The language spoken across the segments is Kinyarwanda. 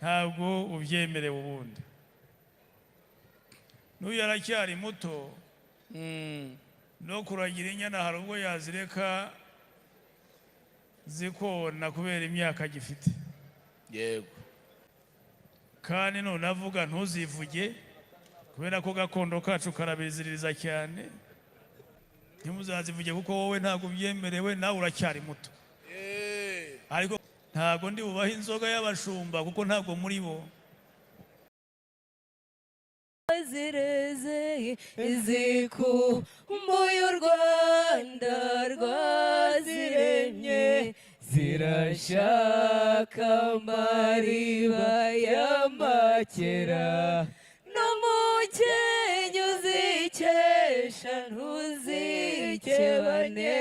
ntabwo ubyemerewe ubundi n'uyu aracyari muto no kuragira inyana hari ubwo yazireka zikona kubera imyaka gifite yego kandi none avuga ntuzivuge kubera ko gakondo kacu karabiziririza cyane ntimuzazivuge kuko wowe ntabwo ubyemerewe nawe uracyari muto ariko ntabwo ndi bubaha inzoga y'abashumba kuko ntabwo muri bo zireze zikumbuye u Rwanda rwaziremye zirashaka amariba y'amakera n'umukenyi uzikesha ntuzikebane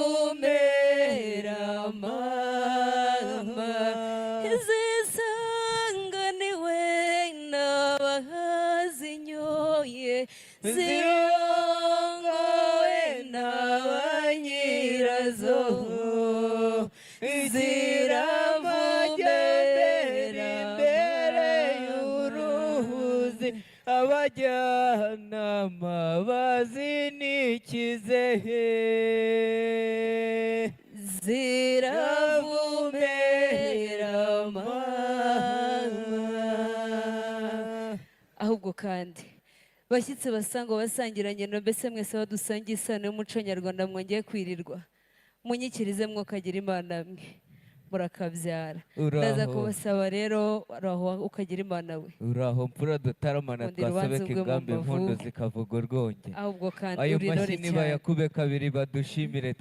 ziravumera mama zisanganiwe n'abazinyoye zirongowe n'abanyirazo ziravumera imbere y'uruzi abajyanama bazinikize ziravumera ahubwo kandi bashyitsi basanga basangiranye no mbese mwese badusangiye isano y'umuco nyarwanda mwongeye kwirirwa munyikirize mwokagira imana mwe murakabyara ndaza kubasaba rero uraho ukagira imana we uraho mpura dutaramana twasabeka ingambi impundu zikavuga urwonge ahubwo kandi ayo mashini bayakube kabiri badushimire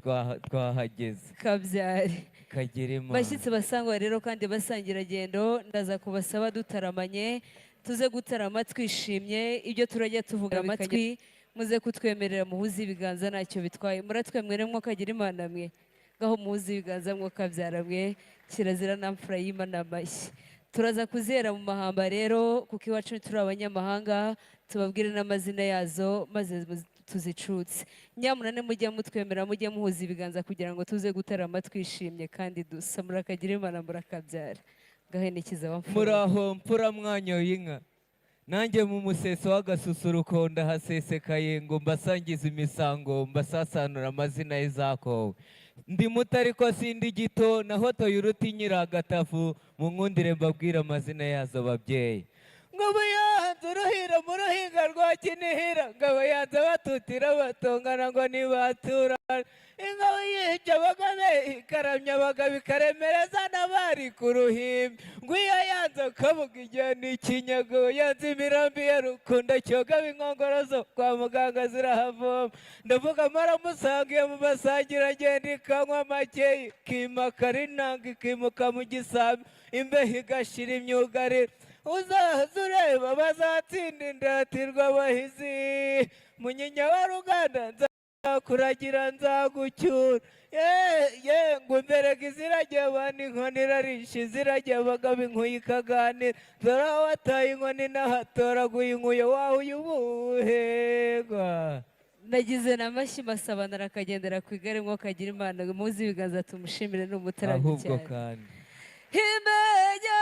twahageze kabyare kagira imana bashyitsi basangwa rero kandi basangiragendo ndaza kubasaba dutaramanye tuze gutarama twishimye ibyo turajya tuvuga amatwi muze kutwemerera muhuze ibiganza ntacyo bitwaye muratwemwere mwokagira imana mwe ngaho muhuze ibiganza mwokabyara mwe kirazira na mfura y'Imana amashyi turaza kuzera mu mahamba rero kuko iwacu turi abanyamahanga tubabwire n'amazina yazo maze tuzicutse nyamunane mujye mutwemera mujye muhuza ibiganza kugira ngo tuze gutarama twishimye kandi dusa murakagira imana murakabyara gahenekiza abamfura muraho mpura mwanyo y'inka nanjye mu museso w'agasusuruko ndahasesekaye ngo mbasangize imisango mbasasanura amazina y'izakowe ndi muto ariko sindi gito naho toyuruti nyiragatafu mu nkundire mbabwira amazina yazo babyeyi ngabo yanze uruhira mu ruhinga rwa kinihira ngabo yanze batutira batongana ngo nibaturana ingabo yica bagame ikaramya abagabo ikaremereza n'abari ku ruhimbi ngo iyo yanze akavuga igihe n'ikinyago yanze imirambi ya rukunda cyogaba inkongoro zo kwa muganga zirahavoma ndavuga maramusangiye mu masangira agenda ikanywa makeyi ikimakara inanga ikimuka mu gisambi imbeho igashira imyugariro uzaza ureba bazatsinda indatirwa abahizi munyinya wa ruganda nzakuragira nzagucyura ngo imberega izirajya abantu inkoni irarisha izirajya abagabo inkuye ikaganira dore aho wataye inkoni n'ahatoraguye inkuye waho uyubuhegwa nagize n'amashyi masabana arakagendera ku igare mwokagira imana muzi ibiganza tumushimire n'umutarami cyane ahubwo kandi imenya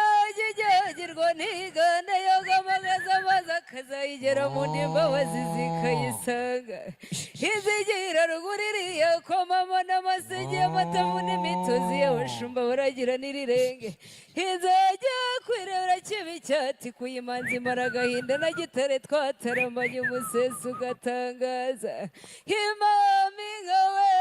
igegirwa ntigane yogamagaza maze akazayigera mu ndimba wazizikayisanga izigira ruguru iriya komamo n'amasege y'amatamu n'imitozi y'abashumba baragira n'irirenge izajya kwirebera kibi cyati kuyimanza imara agahinda na gitare twataramanye umuseso ugatangaza imami nkawe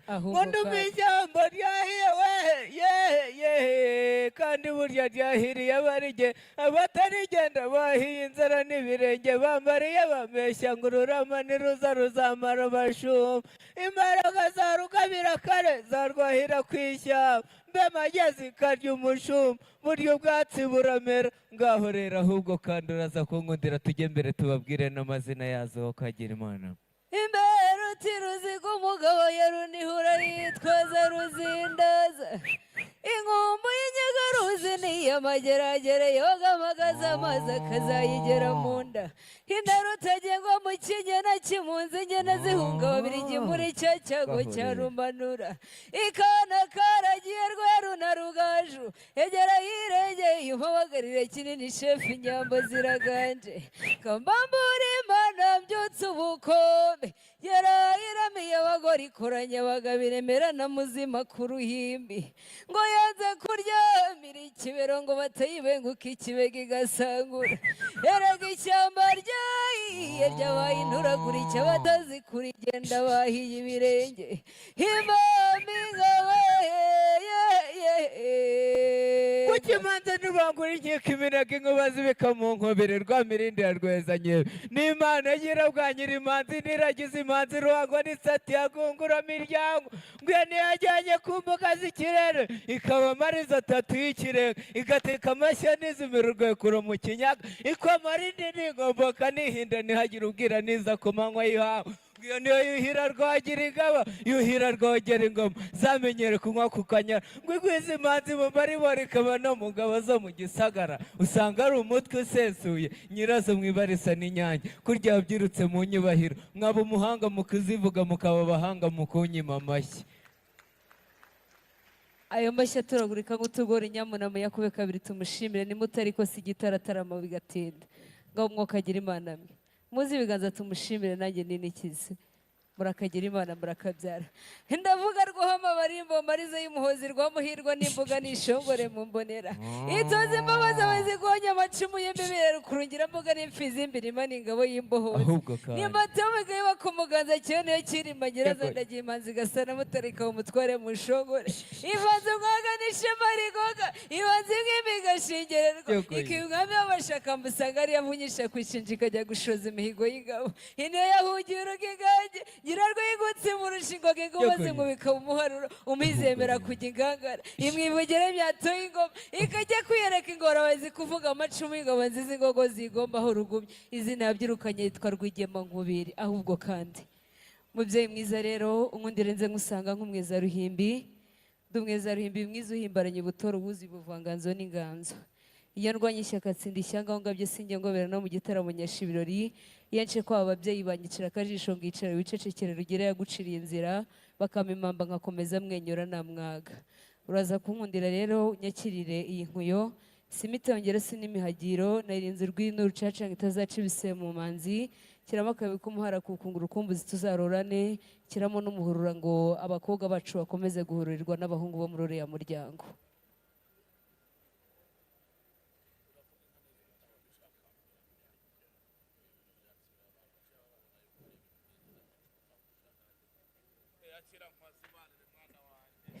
Ngondumva ijambo ryahiye kandi burya ryahiriye abarige abatarigenda bahiye inzara n'ibirenge bambariye bameshya ngo ururama niruza ruzamara abashumba imbaraga za rugabira kare zarwahira ku ishyamba mbe magezi ikarya umushumba burya ubwatsi buramera ngaho rero ahubwo kandi uraza kunkundira tujye mbere tubabwire n'amazina yazo ukagira imana imbere uti ruziga umugabo yarunihura yitwaza ruzindaza inkumbu y'inyaga ruzi niyo mageragere yogamagaza amazi akazayigera mu nda intare utagengwa mu kinyana cy'impunzi inyana zihunga babirigi muri cya cyago cya rumanura ikana karagiye rweru na rugaju egera hirengeye yubabagarire kinini shefu inyambo ziraganje kambambura imana mbyutse ubukombe yarayiramiye abagore ikoranya abagabiremera na muzima ku ruhimbi ngo yanze kuryamira ikibero ngo batayibenguka ikibega igasangura erega ishyamba ryahiye ryabaye inturagurike batazi kurigenda bahiye ibirenge impamvu ingawe kukimanza nibangura inkiko iminega inkuba zibika mu nkobere rwamirindi ya rwezanye n'imana nyirabwanyira imanzi niragize imanzi ruhangwa n'isati yagungura miryango ngwe ntiyajyanye ku mbuga z'ikirere ikaba amariza atatu y'ikirenga igateka amashya n'izimira urwekuro mu kinyaga ikwamara indi n'ingomboka nihinda ntihagire ubwira niza ku manywa y'ihawe iyo niyo yuhira rwagira ingabo yuhira rwogera ingoma zamenyere kunywa ku kanyara ngo igwize imanzi mu maribori ikaba no mu ngabo zo mu gisagara usanga ari umutwe usesuye nyirazo mwibarisa n'inyange kurya wabyirutse mu nyubahiro mwaba umuhanga mu kuzivuga mukaba abahanga mu kunyima amashyi. ayo mashyi aturagurika nk'utugori nyamunama yakube kabiri tumushimire nimutari ko si igitaratarama bigatinda ngaho umwuka agira imana mwe muzi ibiganza tumushimire nanjye ninikize murakagira imana murakabyara ndavuga rwohama barimbo marize y'umuhozi rwamuhirwa n'imbuga n'ishongore mu mbonera itoze imbabazi abazigonya amacumu y'imibere rukurungira mbuga n'imfizi y'imbirima n'ingabo y'imbohozi nimatewega yiba ku muganza kiyo niyo kirima nyirazo ndagiye imanzi gasana mutarika umutware mu shongore ivanze umwaga n'ishema rigoga ivanze nk'imbi igashingererwa ikibwami y'amashaka musanga ariyo avunyisha kwishinja ikajya gushoza imihigo y'ingabo iniyo yahugiye urugo ingange nyirarwo yigutse mu rushingo ng'ingoma zingubika umuharuro umwizemera kujya ingangara imwivugire myatoye ingoma ikajya kwiyereka ingorabazi kuvuga amacumu y'ingoma nziza ingogo zigombaho rugumye izina yabyirukanye yitwa Rwigema Nkubiri ahubwo kandi mubyeyi mwiza rero unkundire nze ngusanga nk'umweza ruhimbi ndumweza ruhimbi mwiza uhimbaranye butoro ubuzi buvanganzo n'inganzo iyo ndwanya ishyaka tsinda ishyanga aho ngabyo sinjye ngobera no mu gitaramo nyasha ibirori yenshi ko ababyeyi banyicira akajisho ngicara wicecekere rugera yaguciriye inzira bakamimamba nkakomeza mwenyura na mwaga uraza kunkundira rero nyakirire iyi nkuyo simitongera sinimihagiro nayirinze urwino rucaca itazaca ibise mu manzi kiramo akabi k'umuhara kukungura ukumbuzi tuzarorane kiramo n'umuhurura ngo abakobwa bacu bakomeze guhururirwa n'abahungu bo muri uriya muryango.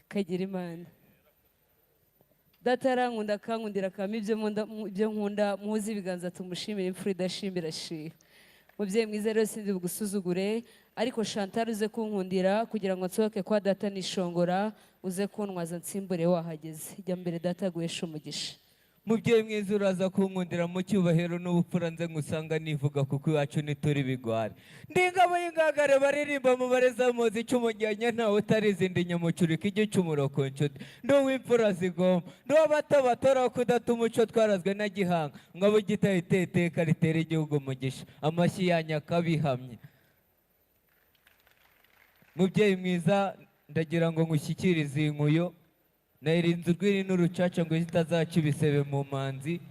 Kagira imana data arankunda akankundira akama ibyo nkunda muzi ibiganza tumushimire imfura idashimira shiha mubyeyi mwiza rero sinzi bugusuzugure ariko Chantal uze kunkundira kugira ngo nsohoke kwa data nishongora uze kuntwaza nsimbure wahageze jya mbere data aguhesha umugisha. Mubyeyi mwiza uraza kunkundira mu cyubahiro n'ubupfura nze ngusanga nivuga kuko iwacu ntituri bigwari ndi ingabo y'ingangare baririmba mu barezamuzi cy'umujyanye ntawe utarizindi nyamucurika igicumuro ku nshuti ndi uw'imfura zigomba ndi uw'abato batora kudata umuco twarazwe na gihanga ngabo gitaye iteka ritera igihugu umugisha amashyi yanyu akabihamye. Mubyeyi mwiza ndagira ngo ngushyikirize iyi nkuyo nayirinze urwiri n'urucaca ngo zitazaca ibisebe mu manzi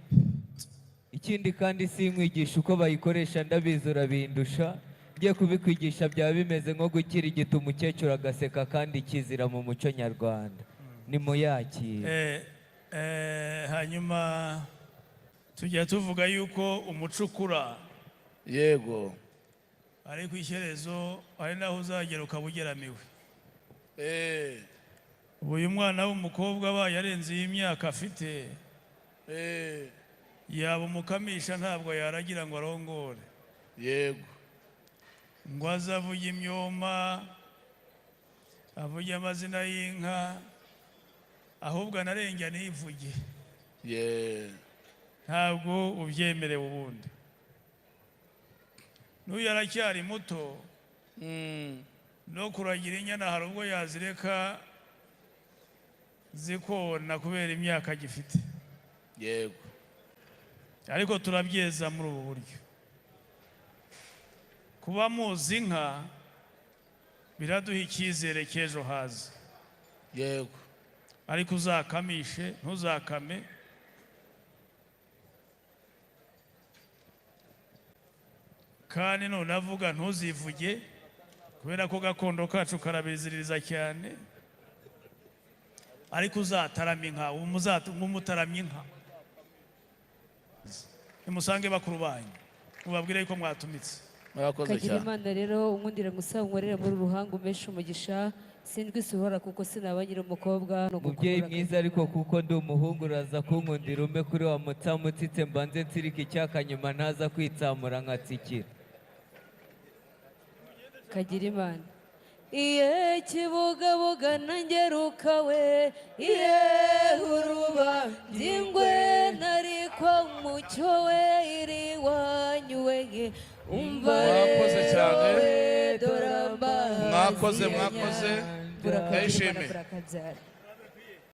ikindi kandi sinkwigisha uko bayikoresha ndabizi urabindusha ngiye kubikwigisha byaba bimeze nko gukirigita umukecuru agaseka kandi kizira mu muco nyarwanda nimuyakire. hanyuma tujya tuvuga yuko umuco ukura yego ariko ishyerezo ari naho uzagera ukaba ugeramiwe. uyu mwana w'umukobwa abaye arenze iyi myaka afite yaba umukamisha ntabwo yaragira ngo arongore yego ngo aze avuge imyoma avuge amazina y'inka ahubwo anarenge anivuge ntabwo ubyemerewe ubundi n'uyu aracyari muto no kuragira inyana hari ubwo yazireka zikona kubera imyaka agifite yego ariko turabyeza muri ubu buryo. Kuba muzi inka biraduha icyizere cy'ejo haza. Yego. Ariko uzakamishe ntuzakame kandi none avuga ntuzivuge kubera ko gakondo kacu karabiziririza cyane. Ariko uzatarama inka umutaramye inka nimusange bakuru banyu mubabwire ko mwatumitse. Murakoze Kagira cyane. Imana rero unkundire ngusaba unkorere muri ruhanga umeshe umugisha sindwi suhora kuko sinaba nyiri umukobwa mubyeyi mwiza ariko kuko ndi umuhungu uraza kunkundira umpe kuri wa mutsamutitse mbanze nsirika icyaka nyuma ntaza kwitsamura nkatsikira. Kagira Imana iye kibugabuga nangeruka we iye uruba byingwe nariko mucyo we iri wanyuwe umva Mwakoze cyane. doramba Mwakoze. burakabyara Ndayishimiye. burakabyara